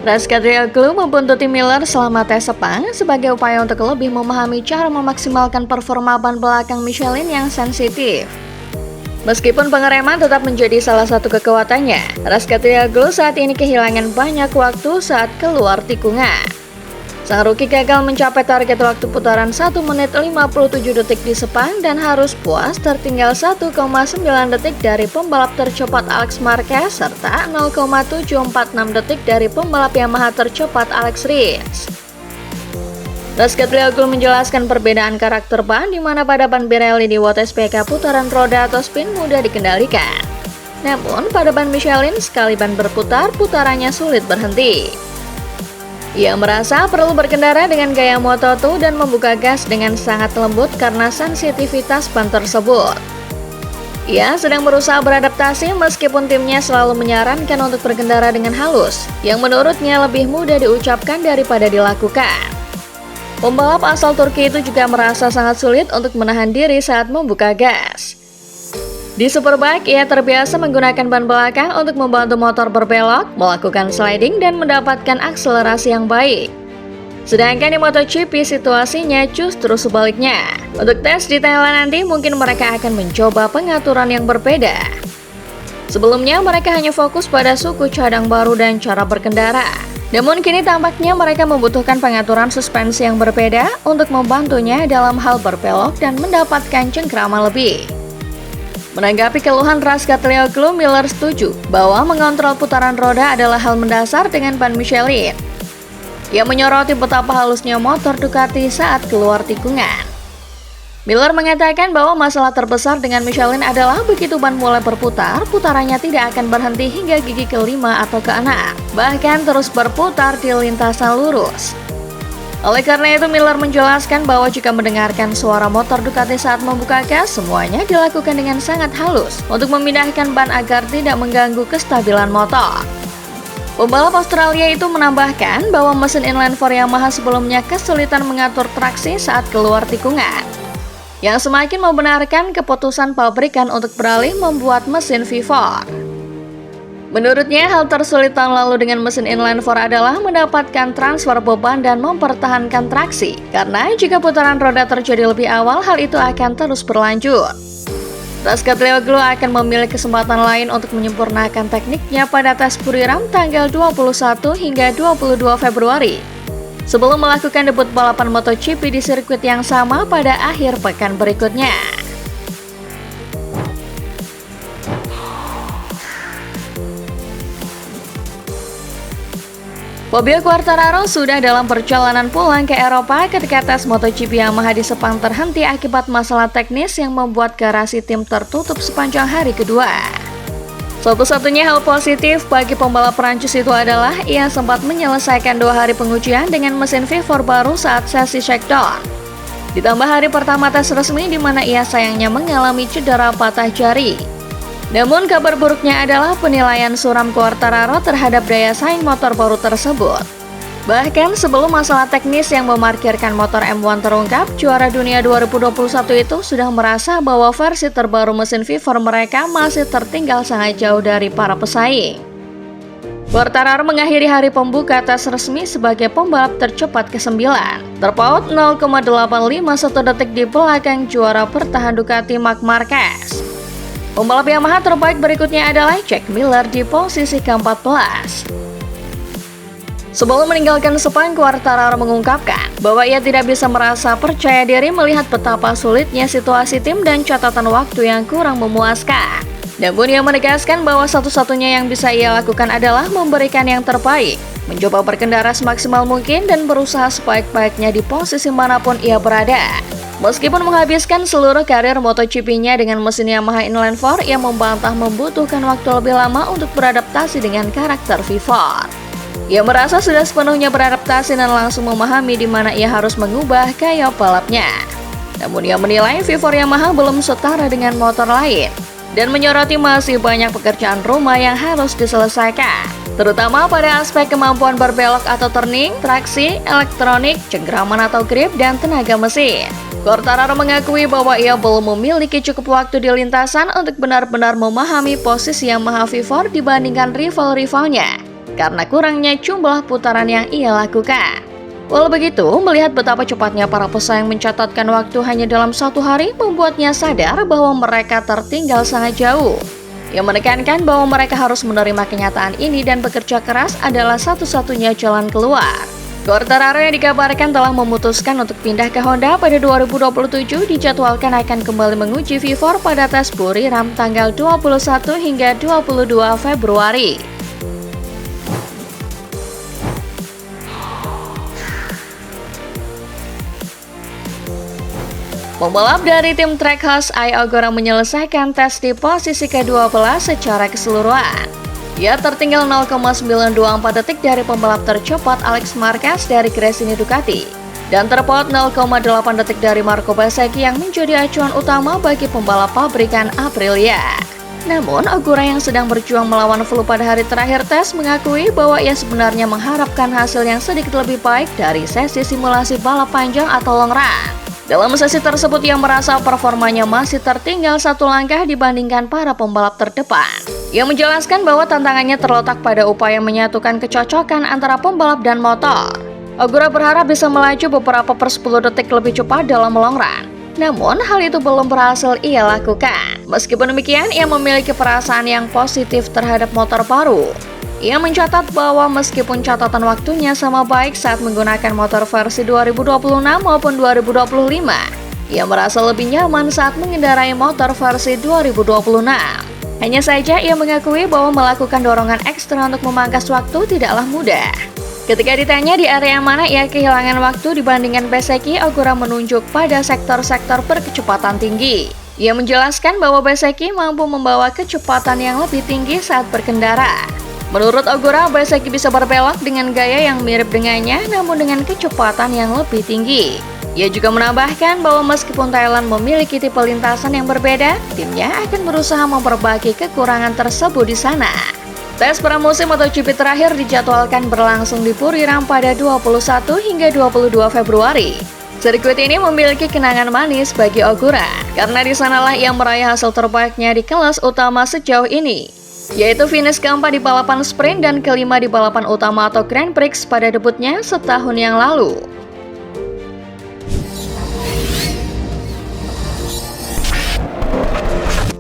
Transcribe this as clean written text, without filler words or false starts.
Raska Trioglu membuntuti Miller selama tes Sepang sebagai upaya untuk lebih memahami cara memaksimalkan performa ban belakang Michelin yang sensitif. Meskipun pengereman tetap menjadi salah satu kekuatannya, Raska Trioglu saat ini kehilangan banyak waktu saat keluar tikungan. Sang rookie gagal mencapai target waktu putaran 1 menit 57 detik di Sepang dan harus puas tertinggal 1,9 detik dari pembalap tercepat Alex Marquez serta 0,746 detik dari pembalap Yamaha tercepat Alex Rins. Raska Trioglu menjelaskan perbedaan karakter ban di mana pada ban Pirelli di WOT SPK putaran roda atau spin mudah dikendalikan. Namun pada ban Michelin sekali ban berputar, putarannya sulit berhenti. Ia merasa perlu berkendara dengan gaya Moto2 dan membuka gas dengan sangat lembut karena sensitivitas ban tersebut. Ia sedang berusaha beradaptasi meskipun timnya selalu menyarankan untuk berkendara dengan halus, yang menurutnya lebih mudah diucapkan daripada dilakukan. Pembalap asal Turki itu juga merasa sangat sulit untuk menahan diri saat membuka gas. Di Superbike, ia terbiasa menggunakan ban belakang untuk membantu motor berbelok, melakukan sliding, dan mendapatkan akselerasi yang baik. Sedangkan di MotoGP situasinya justru sebaliknya. Untuk tes di Thailand nanti mungkin mereka akan mencoba pengaturan yang berbeda. Sebelumnya mereka hanya fokus pada suku cadang baru dan cara berkendara. Namun kini tampaknya mereka membutuhkan pengaturan suspensi yang berbeda untuk membantunya dalam hal berbelok dan mendapatkan cengkrama lebih. Menanggapi keluhan Raska Trioglu, Miller setuju bahwa mengontrol putaran roda adalah hal mendasar dengan ban Michelin. Ia menyoroti betapa halusnya motor Ducati saat keluar tikungan. Miller mengatakan bahwa masalah terbesar dengan Michelin adalah begitu ban mulai berputar, putarannya tidak akan berhenti hingga gigi ke-5 atau ke-6, bahkan terus berputar di lintasan lurus. Oleh karena itu, Miller menjelaskan bahwa jika mendengarkan suara motor Ducati saat membuka gas, semuanya dilakukan dengan sangat halus untuk memindahkan ban agar tidak mengganggu kestabilan motor. Pembalap Australia itu menambahkan bahwa mesin inline 4 Yamaha sebelumnya kesulitan mengatur traksi saat keluar tikungan, yang semakin membenarkan keputusan pabrikan untuk beralih membuat mesin V4. Menurutnya, hal tersulit tahun lalu dengan mesin inline 4 adalah mendapatkan transfer beban dan mempertahankan traksi. Karena jika putaran roda terjadi lebih awal, hal itu akan terus berlanjut. Raska Trioglu akan memiliki kesempatan lain untuk menyempurnakan tekniknya pada tes Buriram tanggal 21 hingga 22 Februari. Sebelum melakukan debut balapan MotoGP di sirkuit yang sama pada akhir pekan berikutnya. Fabio Quartararo sudah dalam perjalanan pulang ke Eropa ketika tes MotoGP Yamaha di Sepang terhenti akibat masalah teknis yang membuat garasi tim tertutup sepanjang hari kedua. Satu-satunya hal positif bagi pembalap Prancis itu adalah ia sempat menyelesaikan 2 hari pengujian dengan mesin V4 baru saat sesi shakedown. Ditambah hari pertama tes resmi di mana ia sayangnya mengalami cedera patah jari. Namun kabar buruknya adalah penilaian suram Quartararo terhadap daya saing motor baru tersebut. Bahkan sebelum masalah teknis yang memarkirkan motor M1 terungkap, juara dunia 2021 itu sudah merasa bahwa versi terbaru mesin V4 mereka masih tertinggal sangat jauh dari para pesaing. Quartararo mengakhiri hari pembuka tes resmi sebagai pembalap tercepat ke-9, terpaut 0,851 detik di belakang juara bertahan Ducati Marc Marquez. Pembalap Yamaha terbaik berikutnya adalah Jack Miller di posisi ke-14. Sebelum meninggalkan Sepang, Quartararo mengungkapkan bahwa ia tidak bisa merasa percaya diri melihat betapa sulitnya situasi tim dan catatan waktu yang kurang memuaskan. Namun ia menegaskan bahwa satu-satunya yang bisa ia lakukan adalah memberikan yang terbaik, mencoba berkendara semaksimal mungkin dan berusaha sebaik-baiknya di posisi manapun ia berada. Meskipun menghabiskan seluruh karir MotoGP-nya dengan mesin Yamaha Inline 4, ia membantah membutuhkan waktu lebih lama untuk beradaptasi dengan karakter V4. Ia merasa sudah sepenuhnya beradaptasi dan langsung memahami di mana ia harus mengubah gaya balapnya. Namun ia menilai V4 Yamaha belum setara dengan motor lain dan menyoroti masih banyak pekerjaan rumah yang harus diselesaikan, terutama pada aspek kemampuan berbelok atau turning, traksi, elektronik, cengkraman atau grip, dan tenaga mesin. Quartararo mengakui bahwa ia belum memiliki cukup waktu di lintasan untuk benar-benar memahami posisi Yamaha V4 dibandingkan rival-rivalnya. karena kurangnya jumlah putaran yang ia lakukan. Walau begitu, melihat betapa cepatnya para pesaing mencatatkan waktu hanya dalam 1 hari membuatnya sadar bahwa mereka tertinggal sangat jauh. Ia menekankan bahwa mereka harus menerima kenyataan ini dan bekerja keras adalah satu-satunya jalan keluar. Quartararo yang dikabarkan telah memutuskan untuk pindah ke Honda pada 2027 dijadwalkan akan kembali menguji V4 pada tes Buriram tanggal 21 hingga 22 Februari. Pembalap dari tim Trackhouse Ai Ogura menyelesaikan tes di posisi ke-12 secara keseluruhan. Ia tertinggal 0,924 detik dari pembalap tercepat Alex Marquez dari Gresini Ducati dan terpaut 0,8 detik dari Marco Bezzecchi yang menjadi acuan utama bagi pembalap pabrikan Aprilia. Namun, Ogura yang sedang berjuang melawan flu pada hari terakhir tes mengakui bahwa ia sebenarnya mengharapkan hasil yang sedikit lebih baik dari sesi simulasi balap panjang atau long run. Dalam sesi tersebut, ia merasa performanya masih tertinggal 1 langkah dibandingkan para pembalap terdepan. Ia menjelaskan bahwa tantangannya terletak pada upaya menyatukan kecocokan antara pembalap dan motor. Ogura berharap bisa melaju beberapa per 10 detik lebih cepat dalam long run. Namun, hal itu belum berhasil ia lakukan. Meskipun demikian, ia memiliki perasaan yang positif terhadap motor baru. Ia mencatat bahwa meskipun catatan waktunya sama baik saat menggunakan motor versi 2026 maupun 2025, ia merasa lebih nyaman saat mengendarai motor versi 2026. Hanya saja ia mengakui bahwa melakukan dorongan ekstra untuk memangkas waktu tidaklah mudah. Ketika ditanya di area mana ia kehilangan waktu dibandingkan Bezzecchi, Ogura menunjuk pada sektor-sektor berkecepatan tinggi. Ia menjelaskan bahwa Bezzecchi mampu membawa kecepatan yang lebih tinggi saat berkendara. Menurut Ogura, Bezzecchi bisa berbelok dengan gaya yang mirip dengannya, namun dengan kecepatan yang lebih tinggi. Ia juga menambahkan bahwa meskipun Thailand memiliki tipe lintasan yang berbeda, timnya akan berusaha memperbaiki kekurangan tersebut di sana. Tes pramusim MotoGP terakhir dijadwalkan berlangsung di Buriram pada 21 hingga 22 Februari. Sirkuit ini memiliki kenangan manis bagi Ogura, karena di sanalah ia meraih hasil terbaiknya di kelas utama sejauh ini, yaitu finish keempat di balapan sprint dan kelima di balapan utama atau Grand Prix pada debutnya setahun yang lalu.